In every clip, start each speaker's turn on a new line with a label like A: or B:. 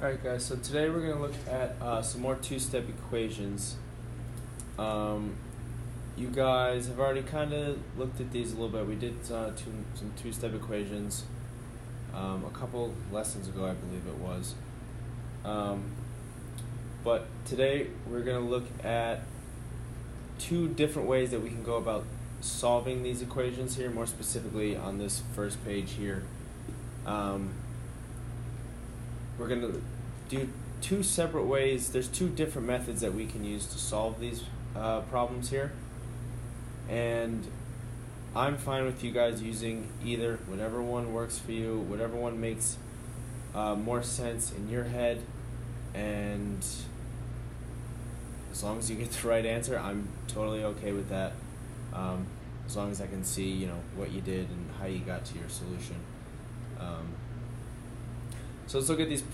A: Alright guys, so today we're going to look at some more two-step equations. You guys have already kind of looked at these a little bit. We did some two-step equations a couple lessons ago, I believe it was. But today we're going to look at two different ways that we can go about solving these equations here, more specifically on this first page here. We're going to do two separate ways. There's two different methods that we can use to solve these problems here. And I'm fine with you guys using either, whatever one works for you, whatever one makes more sense in your head. And as long as you get the right answer, I'm totally okay with that. As long as I can see, what you did and how you got to your solution. So let's look at these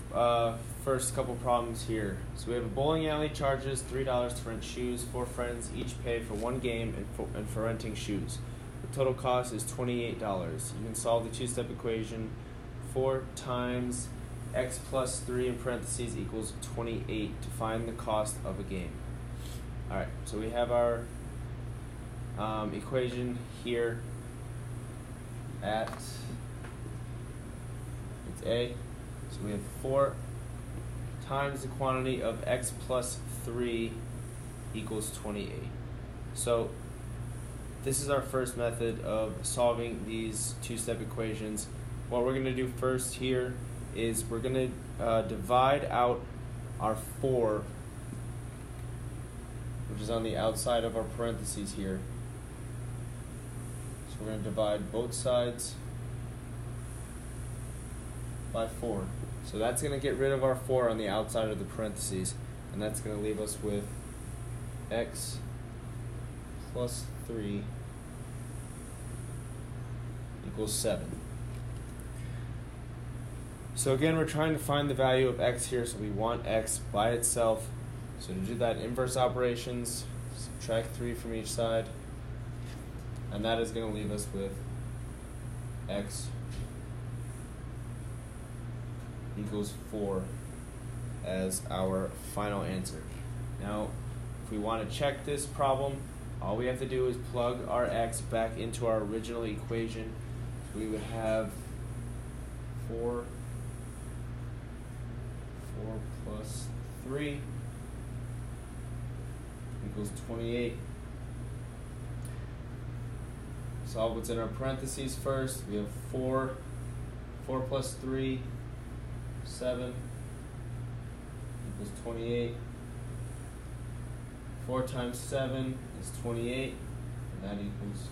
A: first couple problems here. So we have a bowling alley charges $3 to rent shoes. 4 friends each pay for one game and for renting shoes. The total cost is $28. You can solve the two-step equation. 4 times x plus 3 in parentheses equals 28 to find the cost of a game. Alright, so we have our equation here at, it's A. So we have 4 times the quantity of x plus 3 equals 28. So this is our first method of solving these two-step equations. What we're going to do first here is we're going to divide out our 4, which is on the outside of our parentheses here. So we're going to divide both sides by 4. So that's going to get rid of our 4 on the outside of the parentheses, and that's going to leave us with x plus 3 equals 7. So again, we're trying to find the value of x here, so we want x by itself. So to do that, inverse operations, subtract 3 from each side, and that is going to leave us with x equals 4 as our final answer. Now, if we want to check this problem, all we have to do is plug our x back into our original equation. So we would have 4 plus 3 equals 28. Solve what's in our parentheses first. We have 4 plus 3, 7 equals 28. 4 times 7 is 28, and that equals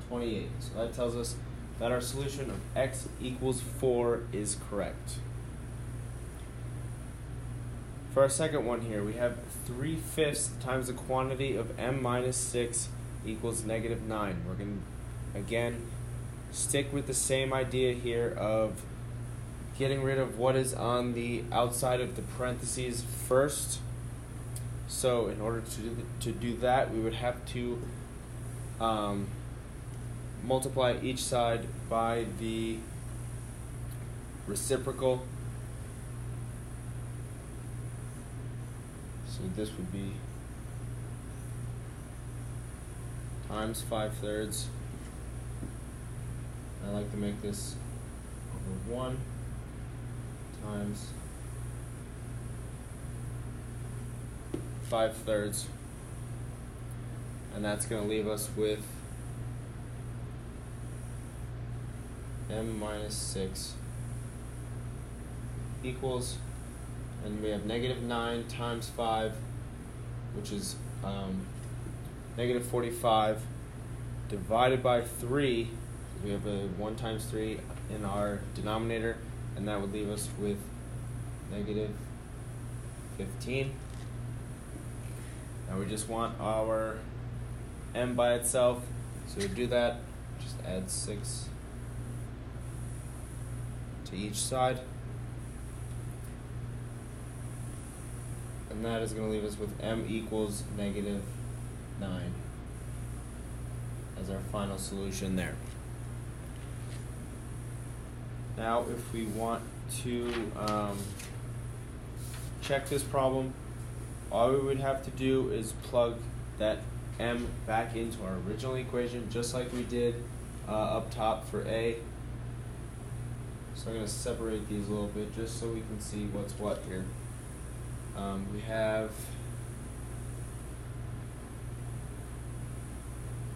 A: 28. So that tells us that our solution of x equals 4 is correct. For our second one here, we have 3/5 times the quantity of m minus 6 equals negative 9. We're going to, again, stick with the same idea here of getting rid of what is on the outside of the parentheses first. So in order to do that, we would have to multiply each side by the reciprocal. So this would be times 5/3. I like to make this over 1 times 5/3, and that's going to leave us with m minus 6 equals, and we have negative 9 times 5, which is negative 45, divided by 3. We have a 1 times 3 in our denominator, and that would leave us with negative 15. Now we just want our m by itself, so to do that, just add 6 to each side. And that is going to leave us with m equals negative 9 as our final solution there. Now if we want to check this problem, all we would have to do is plug that m back into our original equation, just like we did up top for A. So I'm going to separate these a little bit just so we can see what's what here. We have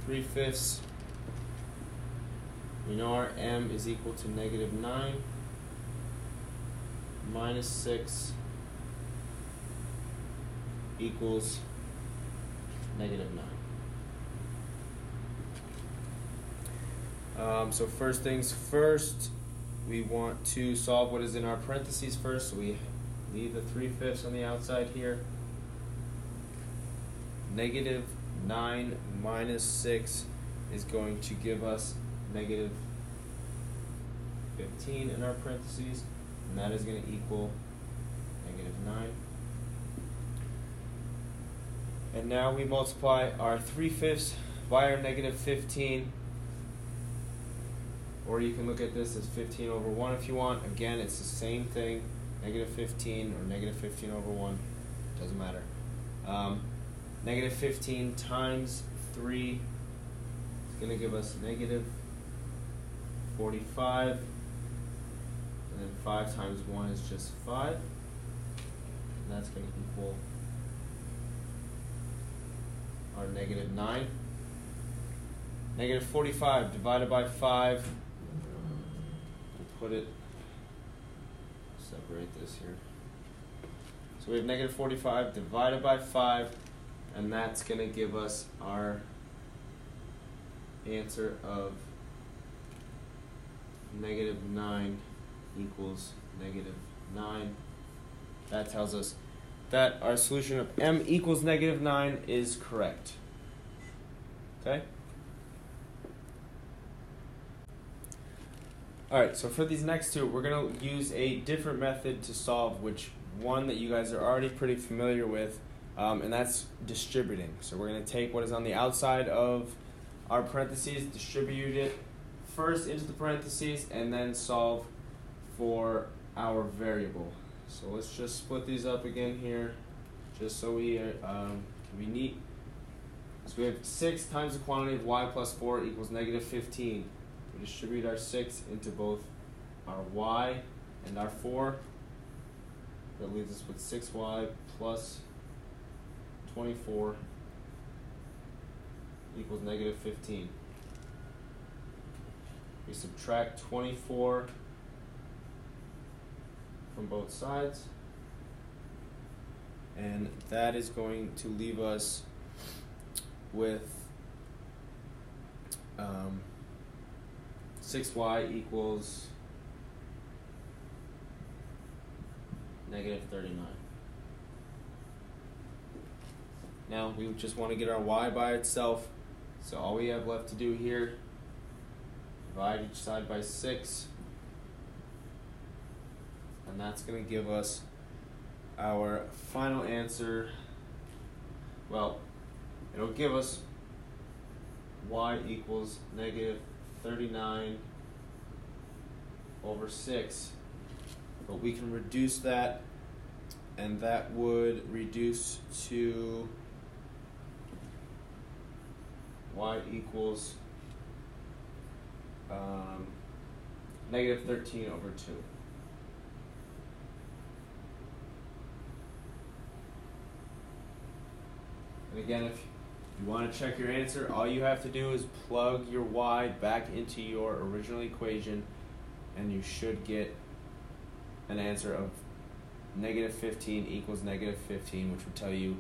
A: 3/5. We know our m is equal to -9 minus 6 equals -9. So first things first, we want to solve what is in our parentheses first. So we leave the 3/5 on the outside here. -9 minus 6 is going to give us -15 in our parentheses, and that is going to equal -9. And now we multiply our 3/5 by our -15, or you can look at this as 15 over 1 if you want. Again, it's the same thing, -15 or -15 over 1, doesn't matter. -15 times 3 is going to give us -45, and then 5 times 1 is just 5, and that's going to equal our -9. -45 divided by 5, we'll put it, separate this here. So we have -45 divided by 5, and that's going to give us our answer of -9 equals -9. That tells us that our solution of m equals -9 is correct. Okay? Alright, so for these next two, we're going to use a different method to solve, which one that you guys are already pretty familiar with, and that's distributing. So we're going to take what is on the outside of our parentheses, distribute it first into the parentheses, and then solve for our variable. So let's just split these up again here, just so we can be neat. So we have 6 times the quantity of y plus 4 equals -15. We distribute our 6 into both our y and our 4. That leaves us with 6y plus 24 equals -15. We subtract 24 from both sides, and that is going to leave us with 6y equals -39. Now we just want to get our y by itself, so all we have left to do here, divide each side by 6, and that's going to give us our final answer. Well, it'll give us y equals -39 over 6, but we can reduce that, and that would reduce to y equals -13 over 2. And again, if you want to check your answer, all you have to do is plug your y back into your original equation, and you should get an answer of -15 equals -15, which would tell you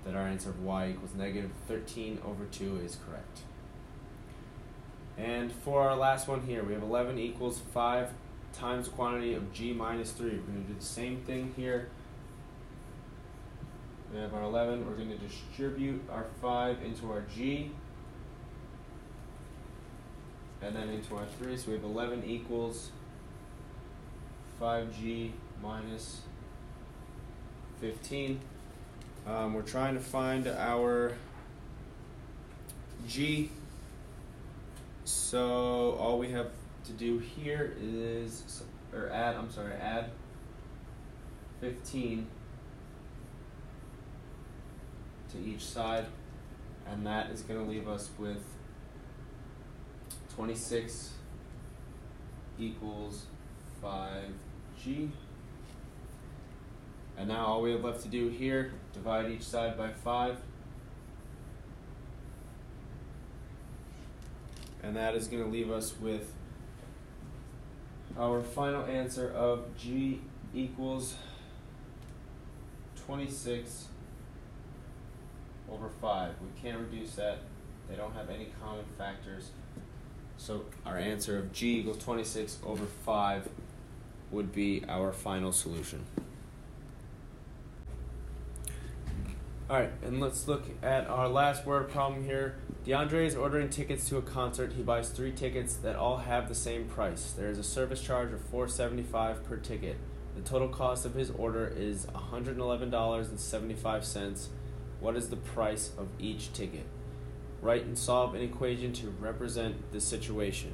A: that our answer of y equals -13 over 2 is correct. And for our last one here, we have 11 equals 5 times the quantity of g minus 3. We're going to do the same thing here. We have our 11. We're going to distribute our 5 into our g, and then into our 3. So we have 11 equals 5g minus 15. We're trying to find our g, so all we have to do here is, add 15 to each side, and that is going to leave us with 26 equals 5g. And now all we have left to do here, divide each side by 5. And that is going to leave us with our final answer of g equals 26 over 5. We can't reduce that. They don't have any common factors. So our answer of g equals 26 over 5 would be our final solution. Alright, and let's look at our last word problem here. DeAndre is ordering tickets to a concert. He buys 3 tickets that all have the same price. There is a service charge of $4.75 per ticket. The total cost of his order is $111.75. What is the price of each ticket? Write and solve an equation to represent the situation.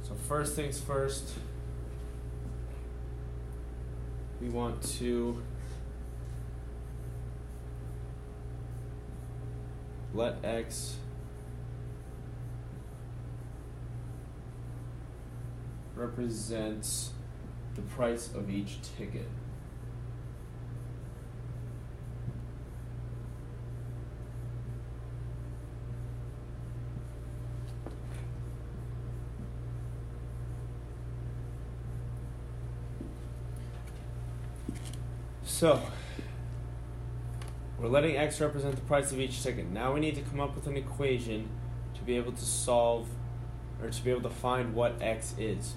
A: So first things first, we want to let x represent the price of each ticket. So, we're letting x represent the price of each ticket. Now we need to come up with an equation to be able to solve, or to be able to find what x is.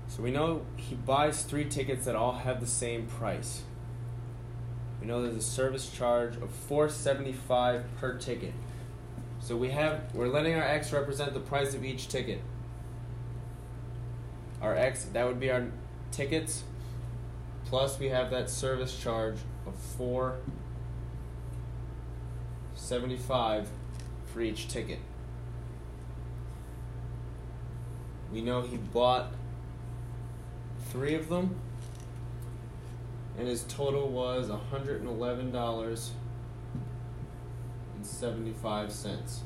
A: So we know he buys 3 tickets that all have the same price. We know there's a service charge of $4.75 per ticket. So we're letting our x represent the price of each ticket. Our x, that would be our tickets, plus we have that service charge of $4.75 for each ticket. We know he bought 3 of them, and his total was $111.75.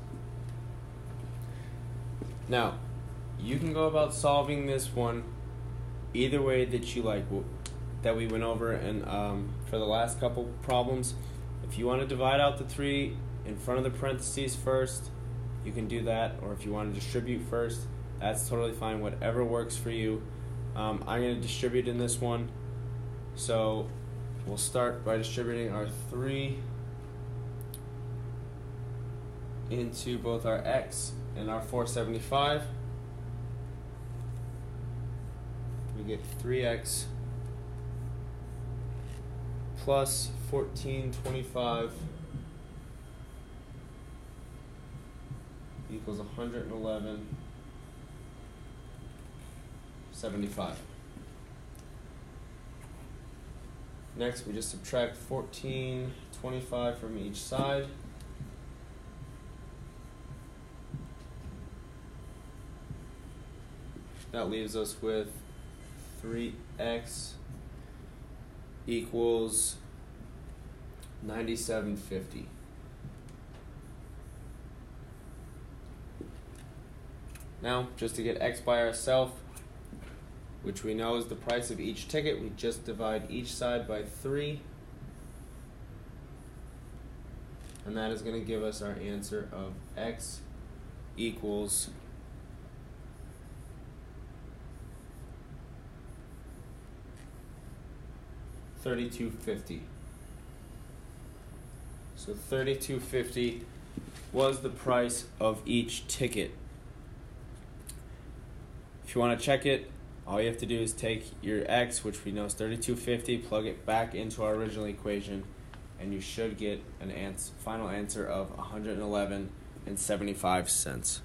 A: Now, you can go about solving this one either way that you like, that we went over and for the last couple problems. If you want to divide out the 3 in front of the parentheses first, you can do that, or if you want to distribute first, that's totally fine, whatever works for you. I'm going to distribute in this one, so we'll start by distributing our 3 into both our x and our $4.75. We get 3x plus $14.25 equals $111.75. Next, we just subtract $14.25 from each side. That leaves us with 3x equals $97.50. Now, just to get x by ourselves, which we know is the price of each ticket, we just divide each side by 3, and that is going to give us our answer of x equals $32.50. So $32.50 was the price of each ticket. If you want to check it, all you have to do is take your x, which we know is $32.50, plug it back into our original equation, and you should get an final answer of $111.75.